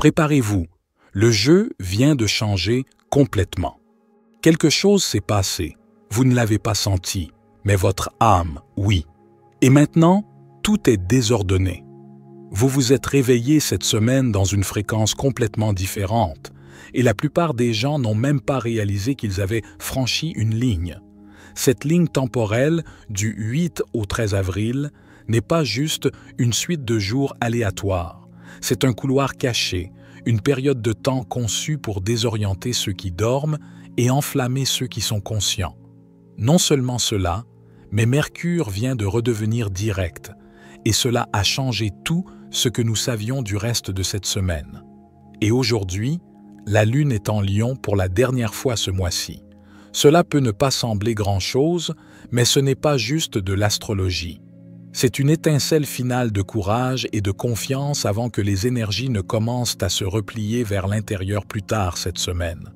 Préparez-vous, le jeu vient de changer complètement. Quelque chose s'est passé, vous ne l'avez pas senti, mais votre âme, oui. Et maintenant, tout est désordonné. Vous vous êtes réveillé cette semaine dans une fréquence complètement différente, et la plupart des gens n'ont même pas réalisé qu'ils avaient franchi une ligne. Cette ligne temporelle du 8 au 13 avril n'est pas juste une suite de jours aléatoires. C'est un couloir caché, une période de temps conçue pour désorienter ceux qui dorment et enflammer ceux qui sont conscients. Non seulement cela, mais Mercure vient de redevenir direct, et cela a changé tout ce que nous savions du reste de cette semaine. Et aujourd'hui, la Lune est en Lion pour la dernière fois ce mois-ci. Cela peut ne pas sembler grand-chose, mais ce n'est pas juste de l'astrologie. C'est une étincelle finale de courage et de confiance avant que les énergies ne commencent à se replier vers l'intérieur plus tard cette semaine.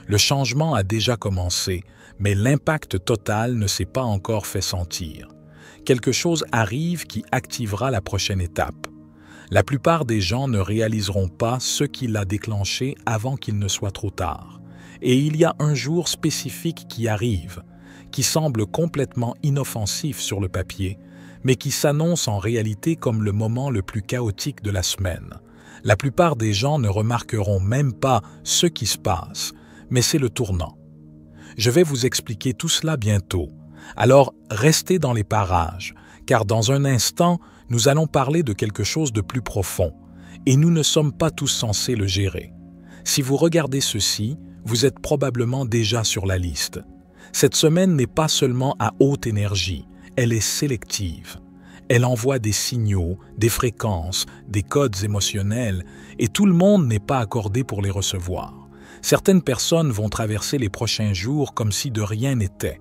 Le changement a déjà commencé, mais l'impact total ne s'est pas encore fait sentir. Quelque chose arrive qui activera la prochaine étape. La plupart des gens ne réaliseront pas ce qui l'a déclenché avant qu'il ne soit trop tard. Et il y a un jour spécifique qui arrive, qui semble complètement inoffensif sur le papier, mais qui s'annonce en réalité comme le moment le plus chaotique de la semaine. La plupart des gens ne remarqueront même pas ce qui se passe, mais c'est le tournant. Je vais vous expliquer tout cela bientôt. Alors, restez dans les parages, car dans un instant, nous allons parler de quelque chose de plus profond, et nous ne sommes pas tous censés le gérer. Si vous regardez ceci, vous êtes probablement déjà sur la liste. Cette semaine n'est pas seulement à haute énergie, elle est sélective. Elle envoie des signaux, des fréquences, des codes émotionnels, et tout le monde n'est pas accordé pour les recevoir. Certaines personnes vont traverser les prochains jours comme si de rien n'était.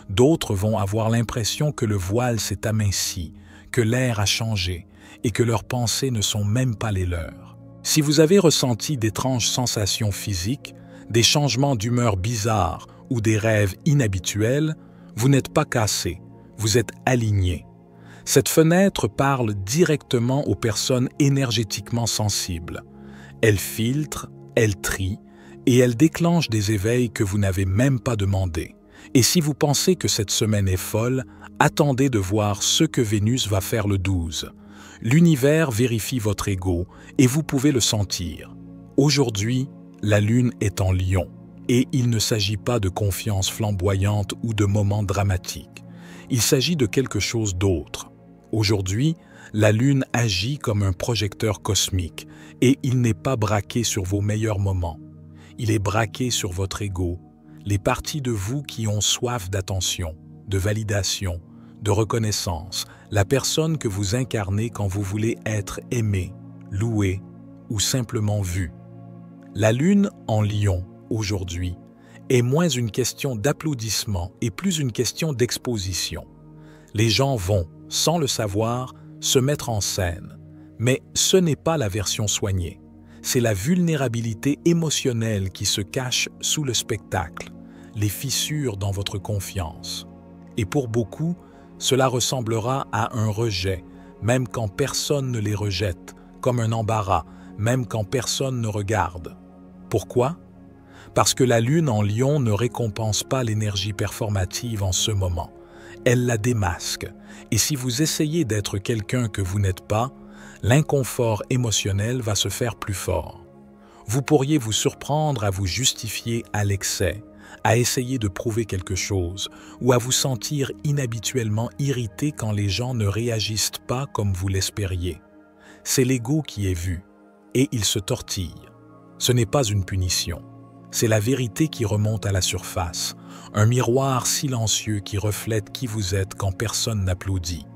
D'autres vont avoir l'impression que le voile s'est aminci, que l'air a changé et que leurs pensées ne sont même pas les leurs. Si vous avez ressenti d'étranges sensations physiques, des changements d'humeur bizarres ou des rêves inhabituels, vous n'êtes pas cassé, vous êtes aligné. Cette fenêtre parle directement aux personnes énergétiquement sensibles. Elle filtre, elle trie et elle déclenche des éveils que vous n'avez même pas demandés. Et si vous pensez que cette semaine est folle, attendez de voir ce que Vénus va faire le 12. L'univers vérifie votre ego et vous pouvez le sentir. Aujourd'hui, la Lune est en Lion et il ne s'agit pas de confiance flamboyante ou de moments dramatiques. Il s'agit de quelque chose d'autre. Aujourd'hui, la Lune agit comme un projecteur cosmique et il n'est pas braqué sur vos meilleurs moments. Il est braqué sur votre ego, les parties de vous qui ont soif d'attention, de validation, de reconnaissance, la personne que vous incarnez quand vous voulez être aimé, loué ou simplement vu. La Lune en Lion, aujourd'hui, est moins une question d'applaudissement et plus une question d'exposition. Les gens vont, sans le savoir, se mettre en scène. Mais ce n'est pas la version soignée. C'est la vulnérabilité émotionnelle qui se cache sous le spectacle, les fissures dans votre confiance. Et pour beaucoup, cela ressemblera à un rejet, même quand personne ne les rejette, comme un embarras, même quand personne ne regarde. Pourquoi? Parce que la Lune en Lion ne récompense pas l'énergie performative en ce moment. Elle la démasque. Et si vous essayez d'être quelqu'un que vous n'êtes pas, l'inconfort émotionnel va se faire plus fort. Vous pourriez vous surprendre à vous justifier à l'excès, à essayer de prouver quelque chose, ou à vous sentir inhabituellement irrité quand les gens ne réagissent pas comme vous l'espériez. C'est l'ego qui est vu, et il se tortille. Ce n'est pas une punition. C'est la vérité qui remonte à la surface, un miroir silencieux qui reflète qui vous êtes quand personne n'applaudit.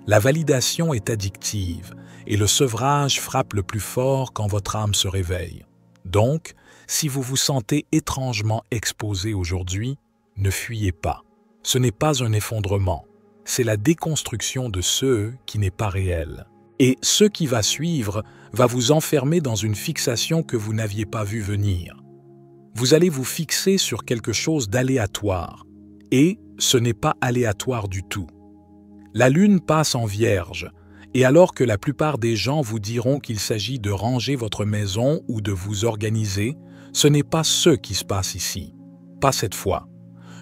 La validation est addictive et le sevrage frappe le plus fort quand votre âme se réveille. Donc, si vous vous sentez étrangement exposé aujourd'hui, ne fuyez pas. Ce n'est pas un effondrement, c'est la déconstruction de ce qui n'est pas réel. Et ce qui va suivre va vous enfermer dans une fixation que vous n'aviez pas vue venir. Vous allez vous fixer sur quelque chose d'aléatoire, et ce n'est pas aléatoire du tout. La Lune passe en Vierge, Et alors que la plupart des gens vous diront qu'il s'agit de ranger votre maison ou de vous organiser, ce n'est pas ce qui se passe ici. Pas cette fois.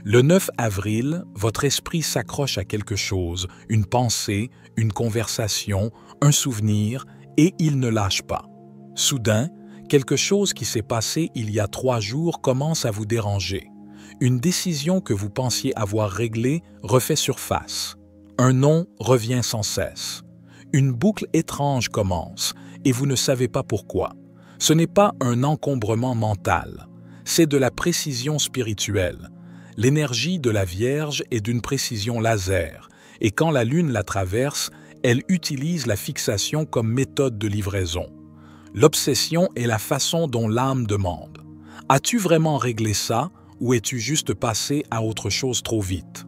Le 9 avril, votre esprit s'accroche à quelque chose, une pensée, une conversation, un souvenir, et il ne lâche pas. Soudain, quelque chose qui s'est passé il y a 3 jours commence à vous déranger. Une décision que vous pensiez avoir réglée refait surface. Un nom revient sans cesse. Une boucle étrange commence, et vous ne savez pas pourquoi. Ce n'est pas un encombrement mental, c'est de la précision spirituelle. L'énergie de la Vierge est d'une précision laser, et quand la Lune la traverse, elle utilise la fixation comme méthode de livraison. L'obsession est la façon dont l'âme demande. As-tu vraiment réglé ça, ou es-tu juste passé à autre chose trop vite?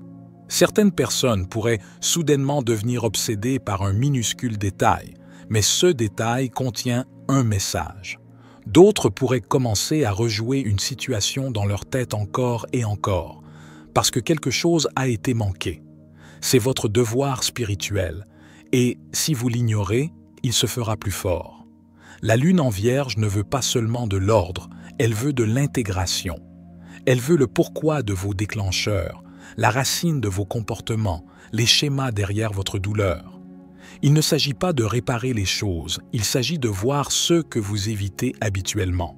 Certaines personnes pourraient soudainement devenir obsédées par un minuscule détail, mais ce détail contient un message. D'autres pourraient commencer à rejouer une situation dans leur tête encore et encore, parce que quelque chose a été manqué. C'est votre devoir spirituel, et si vous l'ignorez, il se fera plus fort. La Lune en Vierge ne veut pas seulement de l'ordre, elle veut de l'intégration. Elle veut le pourquoi de vos déclencheurs, la racine de vos comportements, les schémas derrière votre douleur. Il ne s'agit pas de réparer les choses, il s'agit de voir ceux que vous évitez habituellement.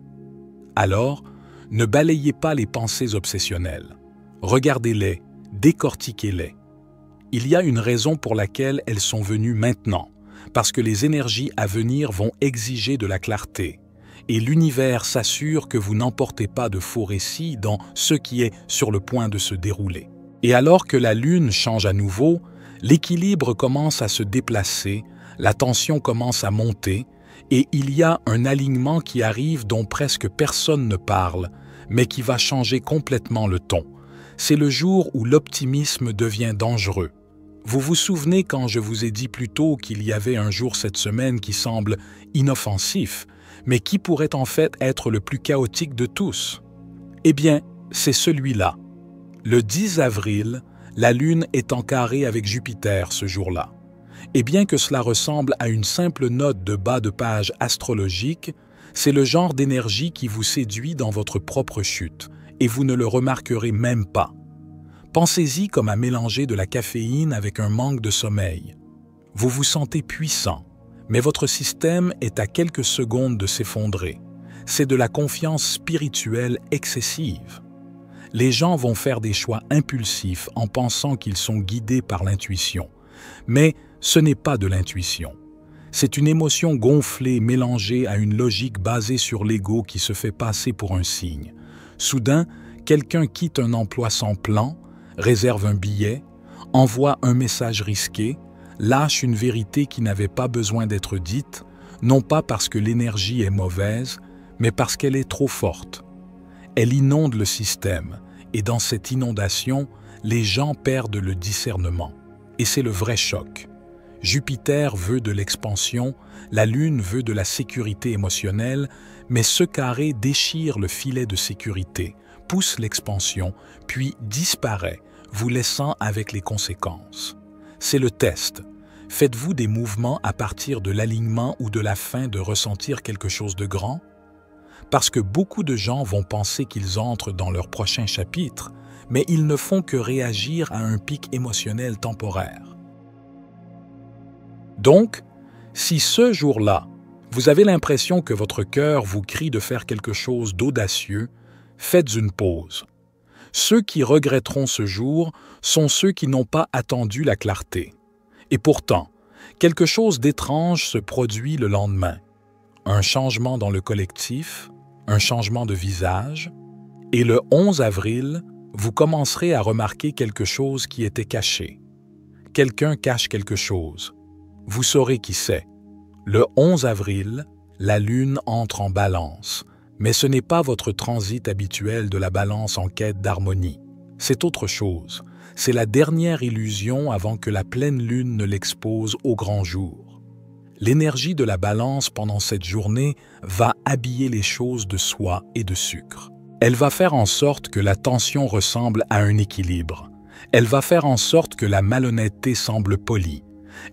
Alors, ne balayez pas les pensées obsessionnelles. Regardez-les, décortiquez-les. Il y a une raison pour laquelle elles sont venues maintenant, parce que les énergies à venir vont exiger de la clarté. Et l'univers s'assure que vous n'emportez pas de faux récits dans ce qui est sur le point de se dérouler. Et alors que la Lune change à nouveau, l'équilibre commence à se déplacer, la tension commence à monter, et il y a un alignement qui arrive dont presque personne ne parle, mais qui va changer complètement le ton. C'est le jour où l'optimisme devient dangereux. Vous vous souvenez quand je vous ai dit plus tôt qu'il y avait un jour cette semaine qui semble inoffensif, mais qui pourrait en fait être le plus chaotique de tous? Eh bien, c'est celui-là. Le 10 avril, la Lune est en carré avec Jupiter ce jour-là. Et bien que cela ressemble à une simple note de bas de page astrologique, c'est le genre d'énergie qui vous séduit dans votre propre chute, et vous ne le remarquerez même pas. Pensez-y comme à mélanger de la caféine avec un manque de sommeil. Vous vous sentez puissant, mais votre système est à quelques secondes de s'effondrer. C'est de la confiance spirituelle excessive. Les gens vont faire des choix impulsifs en pensant qu'ils sont guidés par l'intuition. Mais ce n'est pas de l'intuition. C'est une émotion gonflée mélangée à une logique basée sur l'ego qui se fait passer pour un signe. Soudain, quelqu'un quitte un emploi sans plan, réserve un billet, envoie un message risqué, lâche une vérité qui n'avait pas besoin d'être dite, non pas parce que l'énergie est mauvaise, mais parce qu'elle est trop forte. Elle inonde le système, et dans cette inondation, les gens perdent le discernement. Et c'est le vrai choc. Jupiter veut de l'expansion, la Lune veut de la sécurité émotionnelle, mais ce carré déchire le filet de sécurité, pousse l'expansion, puis disparaît, vous laissant avec les conséquences. C'est le test. Faites-vous des mouvements à partir de l'alignement ou de la fin de ressentir quelque chose de grand? Parce que beaucoup de gens vont penser qu'ils entrent dans leur prochain chapitre, mais ils ne font que réagir à un pic émotionnel temporaire. Donc, si ce jour-là, vous avez l'impression que votre cœur vous crie de faire quelque chose d'audacieux, faites une pause. Ceux qui regretteront ce jour sont ceux qui n'ont pas attendu la clarté. Et pourtant, quelque chose d'étrange se produit le lendemain. Un changement dans le collectif, un changement de visage, et le 11 avril, vous commencerez à remarquer quelque chose qui était caché. Quelqu'un cache quelque chose. Vous saurez qui c'est. Le 11 avril, la Lune entre en Balance, mais ce n'est pas votre transit habituel de la Balance en quête d'harmonie. C'est autre chose. C'est la dernière illusion avant que la pleine Lune ne l'expose au grand jour. L'énergie de la Balance pendant cette journée va habiller les choses de soie et de sucre. Elle va faire en sorte que la tension ressemble à un équilibre. Elle va faire en sorte que la malhonnêteté semble polie.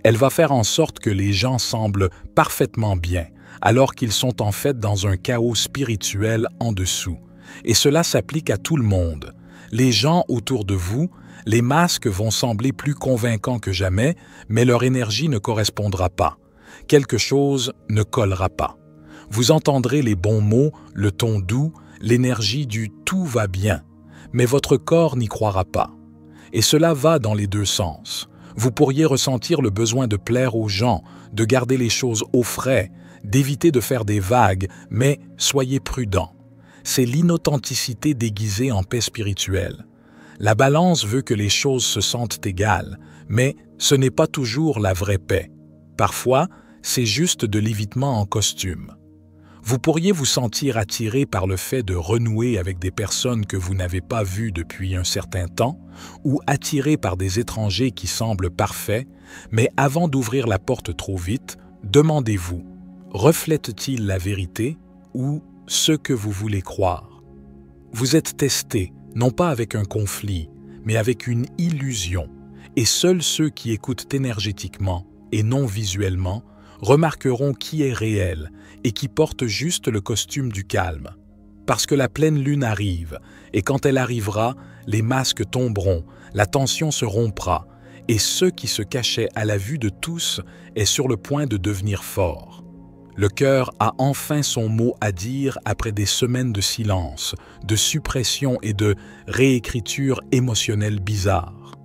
Elle va faire en sorte que les gens semblent parfaitement bien, alors qu'ils sont en fait dans un chaos spirituel en dessous. Et cela s'applique à tout le monde. Les gens autour de vous, les masques vont sembler plus convaincants que jamais, mais leur énergie ne correspondra pas. Quelque chose ne collera pas. Vous entendrez les bons mots, le ton doux, l'énergie du « tout va bien », mais votre corps n'y croira pas. Et cela va dans les deux sens. Vous pourriez ressentir le besoin de plaire aux gens, de garder les choses au frais, d'éviter de faire des vagues, mais soyez prudent. C'est l'inauthenticité déguisée en paix spirituelle. La balance veut que les choses se sentent égales, mais ce n'est pas toujours la vraie paix. Parfois, c'est juste de l'évitement en costume. Vous pourriez vous sentir attiré par le fait de renouer avec des personnes que vous n'avez pas vues depuis un certain temps, ou attiré par des étrangers qui semblent parfaits, mais avant d'ouvrir la porte trop vite, demandez-vous, reflète-t-il la vérité ou ce que vous voulez croire? Vous êtes testé, non pas avec un conflit, mais avec une illusion, et seuls ceux qui écoutent énergétiquement et non visuellement remarqueront qui est réel et qui porte juste le costume du calme. Parce que la pleine lune arrive, et quand elle arrivera, les masques tomberont, la tension se rompra, et ce qui se cachait à la vue de tous est sur le point de devenir fort. Le cœur a enfin son mot à dire après des semaines de silence, de suppression et de réécriture émotionnelle bizarre.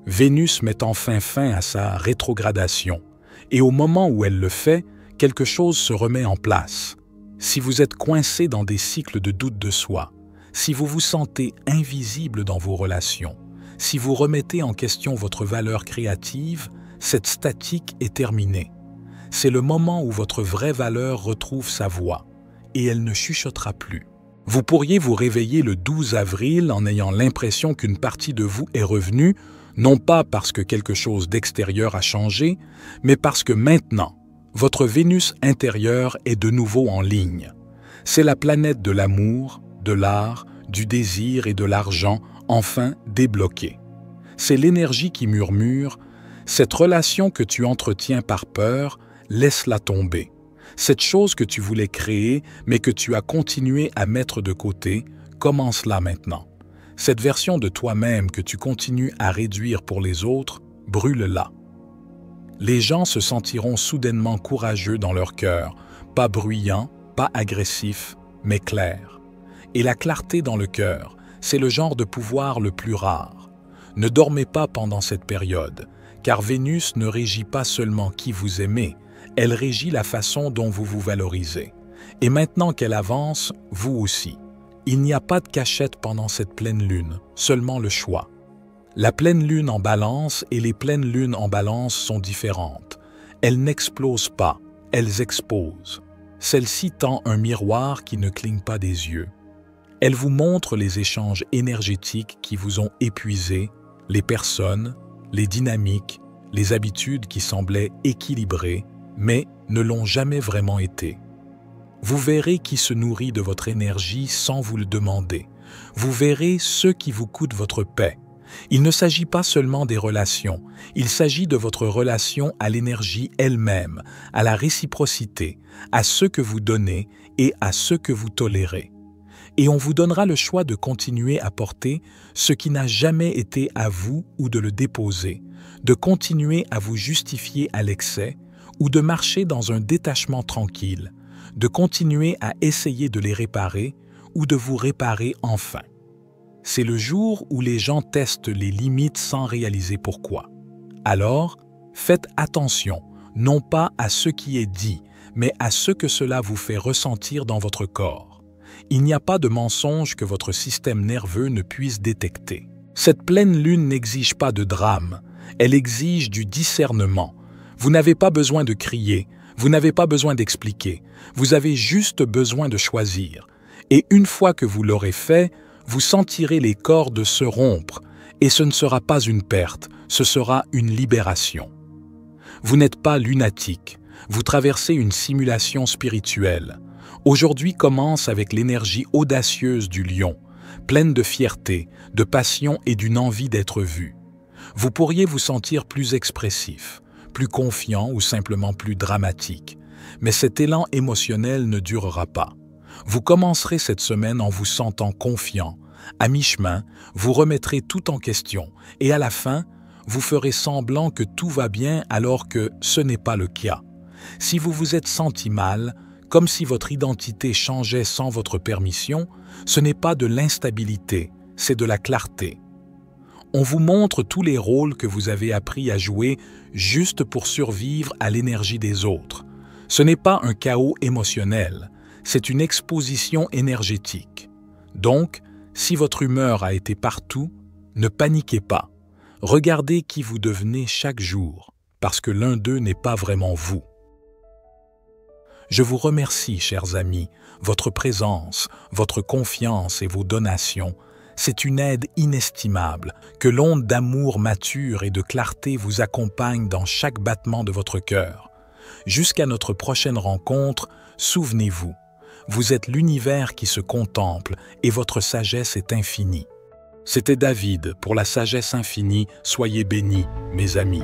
Vénus met enfin fin à sa rétrogradation, et au moment où elle le fait, quelque chose se remet en place. Si vous êtes coincé dans des cycles de doute de soi, si vous vous sentez invisible dans vos relations, si vous remettez en question votre valeur créative, cette statique est terminée. C'est le moment où votre vraie valeur retrouve sa voix, et elle ne chuchotera plus. Vous pourriez vous réveiller le 12 avril en ayant l'impression qu'une partie de vous est revenue, non pas parce que quelque chose d'extérieur a changé, mais parce que maintenant, votre Vénus intérieure est de nouveau en ligne. C'est la planète de l'amour, de l'art, du désir et de l'argent, enfin débloquée. C'est l'énergie qui murmure « Cette relation que tu entretiens par peur, laisse-la tomber. Cette chose que tu voulais créer, mais que tu as continué à mettre de côté, commence-la maintenant. Cette version de toi-même que tu continues à réduire pour les autres, brûle-la. » Les gens se sentiront soudainement courageux dans leur cœur, pas bruyants, pas agressifs, mais clairs. Et la clarté dans le cœur, c'est le genre de pouvoir le plus rare. Ne dormez pas pendant cette période, car Vénus ne régit pas seulement qui vous aimez, elle régit la façon dont vous vous valorisez. Et maintenant qu'elle avance, vous aussi. Il n'y a pas de cachette pendant cette pleine lune, seulement le choix. La pleine lune en balance et les pleines lunes en balance sont différentes. Elles n'explosent pas, elles exposent. Celle-ci tend un miroir qui ne cligne pas des yeux. Elle vous montre les échanges énergétiques qui vous ont épuisé, les personnes, les dynamiques, les habitudes qui semblaient équilibrées, mais ne l'ont jamais vraiment été. Vous verrez qui se nourrit de votre énergie sans vous le demander. Vous verrez ce qui vous coûte votre paix. Il ne s'agit pas seulement des relations, il s'agit de votre relation à l'énergie elle-même, à la réciprocité, à ce que vous donnez et à ce que vous tolérez. Et on vous donnera le choix de continuer à porter ce qui n'a jamais été à vous ou de le déposer, de continuer à vous justifier à l'excès ou de marcher dans un détachement tranquille, de continuer à essayer de les réparer ou de vous réparer enfin. C'est le jour où les gens testent les limites sans réaliser pourquoi. Alors, faites attention, non pas à ce qui est dit, mais à ce que cela vous fait ressentir dans votre corps. Il n'y a pas de mensonge que votre système nerveux ne puisse détecter. Cette pleine lune n'exige pas de drame, elle exige du discernement. Vous n'avez pas besoin de crier, vous n'avez pas besoin d'expliquer, vous avez juste besoin de choisir. Et une fois que vous l'aurez fait, vous sentirez les cordes se rompre, et ce ne sera pas une perte, ce sera une libération. Vous n'êtes pas lunatique, vous traversez une simulation spirituelle. Aujourd'hui commence avec l'énergie audacieuse du lion, pleine de fierté, de passion et d'une envie d'être vu. Vous pourriez vous sentir plus expressif, plus confiant ou simplement plus dramatique. Mais cet élan émotionnel ne durera pas. Vous commencerez cette semaine en vous sentant confiant. À mi-chemin, vous remettrez tout en question et à la fin, vous ferez semblant que tout va bien alors que ce n'est pas le cas. Si vous vous êtes senti mal, comme si votre identité changeait sans votre permission, ce n'est pas de l'instabilité, c'est de la clarté. On vous montre tous les rôles que vous avez appris à jouer juste pour survivre à l'énergie des autres. Ce n'est pas un chaos émotionnel, c'est une exposition énergétique. Donc, si votre humeur a été partout, ne paniquez pas. Regardez qui vous devenez chaque jour, parce que l'un d'eux n'est pas vraiment vous. Je vous remercie, chers amis, votre présence, votre confiance et vos donations. C'est une aide inestimable, que l'onde d'amour mature et de clarté vous accompagne dans chaque battement de votre cœur. Jusqu'à notre prochaine rencontre, souvenez-vous, vous êtes l'univers qui se contemple et votre sagesse est infinie. C'était David pour la sagesse infinie, soyez bénis, mes amis.